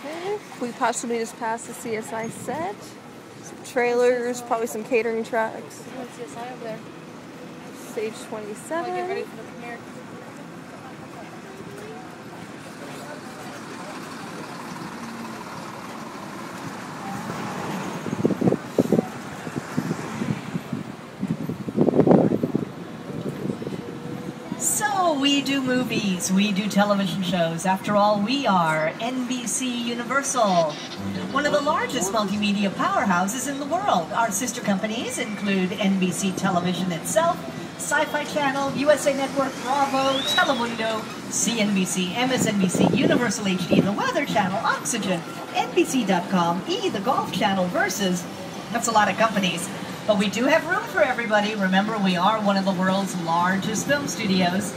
Okay, we possibly just passed the CSI set. Some trailers, probably some catering trucks. CSI over there. Stage 27. Get ready for the premiere. So we do movies, we do television shows. After all, we are NBC Universal, one of the largest multimedia powerhouses in the world. Our sister companies include NBC Television itself, Sci-Fi Channel, USA Network, Bravo, Telemundo, CNBC, MSNBC, Universal HD, The Weather Channel, Oxygen, NBC.com, the Golf Channel, Versus. That's a lot of companies. But we do have room for everybody. Remember, we are one of the world's largest film studios.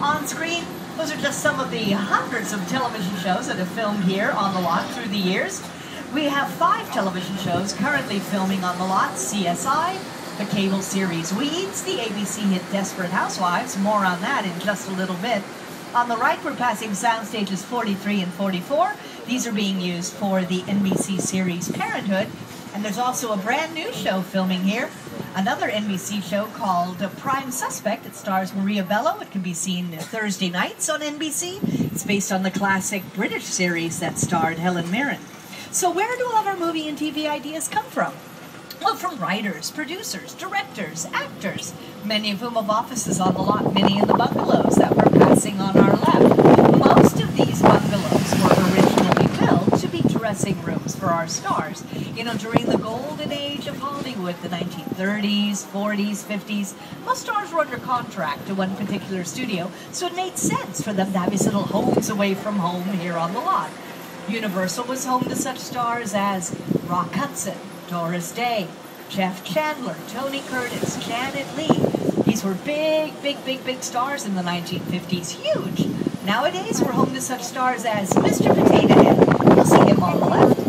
On screen, those are just some of the hundreds of television shows that have filmed here on the lot through the years. We have 5 television shows currently filming on the lot. CSI, the cable series Weeds, the ABC hit Desperate Housewives. More on that in just a little bit. On the right, we're passing sound stages 43 and 44. These are being used for the NBC series Parenthood. And there's also a brand new show filming here, another NBC show called Prime Suspect. It stars Maria Bello. It can be seen Thursday nights on NBC. It's based on the classic British series that starred Helen Mirren. So where do all of our movie and TV ideas come from? Well, from writers, producers, directors, actors, many of whom have offices on the lot, many in the bungalows that we're passing on our left. Most of these bungalows were originally built to be dressing rooms for our stars. You know, during the golden age of Hollywood, the 1930s, 40s, 50s, most stars were under contract to one particular studio, so it made sense for them to have these little homes away from home here on the lot. Universal was home to such stars as Rock Hudson, Doris Day, Jeff Chandler, Tony Curtis, Janet Leigh. These were big stars in the 1950s, huge. Nowadays, we're home to such stars as Mr. Potato Head. You'll see him on the left.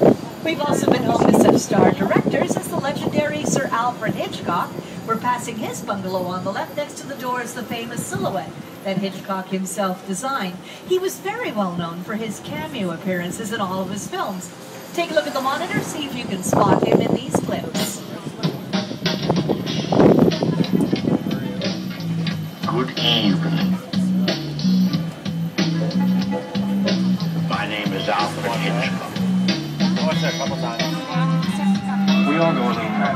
We've also been home to such star directors as the legendary Sir Alfred Hitchcock. We're passing his bungalow on the left. Next to the door is the famous silhouette that Hitchcock himself designed. He was very well known for his cameo appearances in all of his films. Take a look at the monitor, see if you can spot him in these clips. Good evening. My name is Alfred Hitchcock. I watched that a couple times. We all go a little mad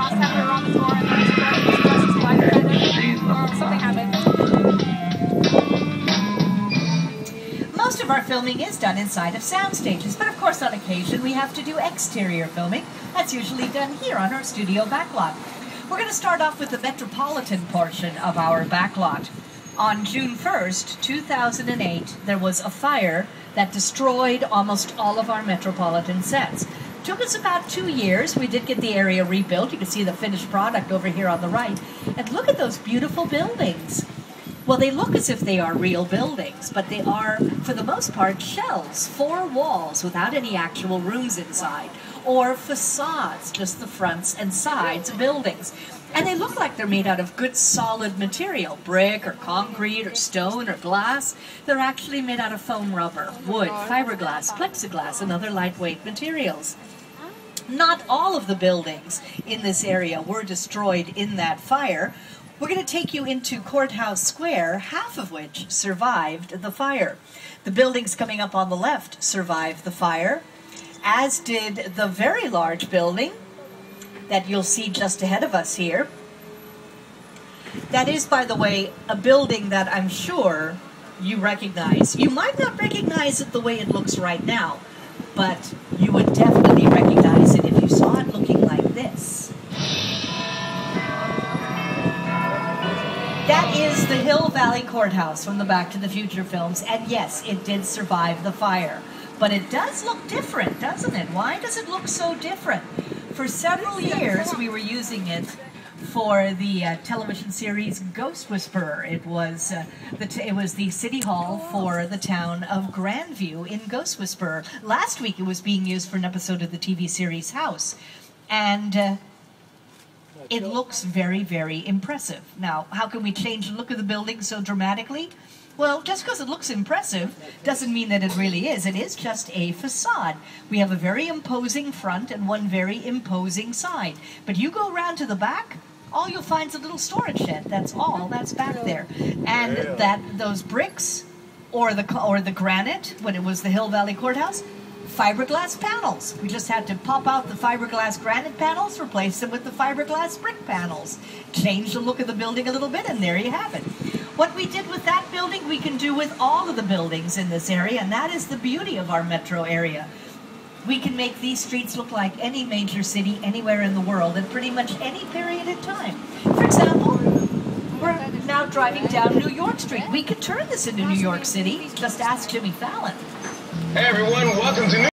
Something happened. Most of our filming is done inside of sound stages, but of course on occasion we have to do exterior filming. That's usually done here on our studio backlot. We're going to start off with the metropolitan portion of our backlot. On June 1st, 2008, there was a fire that destroyed almost all of our metropolitan sets. Took us about 2 years. We did get the area rebuilt. You can see the finished product over here on the right. And look at those beautiful buildings. Well, they look as if they are real buildings, but they are, for the most part, shells, 4 walls without any actual rooms inside, or facades, just the fronts and sides of buildings. And they look like they're made out of good solid material, brick or concrete or stone or glass. They're actually made out of foam rubber, wood, fiberglass, plexiglass, and other lightweight materials. Not all of the buildings in this area were destroyed in that fire. We're going to take you into Courthouse Square, half of which survived the fire. The buildings coming up on the left survived the fire, as did the very large building that you'll see just ahead of us here. That is, by the way, a building that I'm sure you recognize. You might not recognize it the way it looks right now, but you would definitely recognize it if you saw it looking like this. That is the Hill Valley Courthouse from the Back to the Future films, and yes, it did survive the fire. But it does look different, doesn't it? Why does it look so different? For several years, we were using it for the television series Ghost Whisperer. It was the city hall for the town of Grandview in Ghost Whisperer. Last week, it was being used for an episode of the TV series House, and it looks very, very impressive. Now, how can we change the look of the building so dramatically? Well, just because it looks impressive doesn't mean that it really is. It is just a facade. We have a very imposing front and one very imposing side. But you go around to the back, all you'll find is a little storage shed. That's all that's back there. And those bricks or the granite, when it was the Hill Valley Courthouse, fiberglass panels. We just had to pop out the fiberglass granite panels, replace them with the fiberglass brick panels. Change the look of the building a little bit, and there you have it. What we did with that building, we can do with all of the buildings in this area, and that is the beauty of our metro area. We can make these streets look like any major city anywhere in the world at pretty much any period in time. For example, we're now driving down New York Street. We could turn this into New York City. Just ask Jimmy Fallon. Hey everyone, welcome to New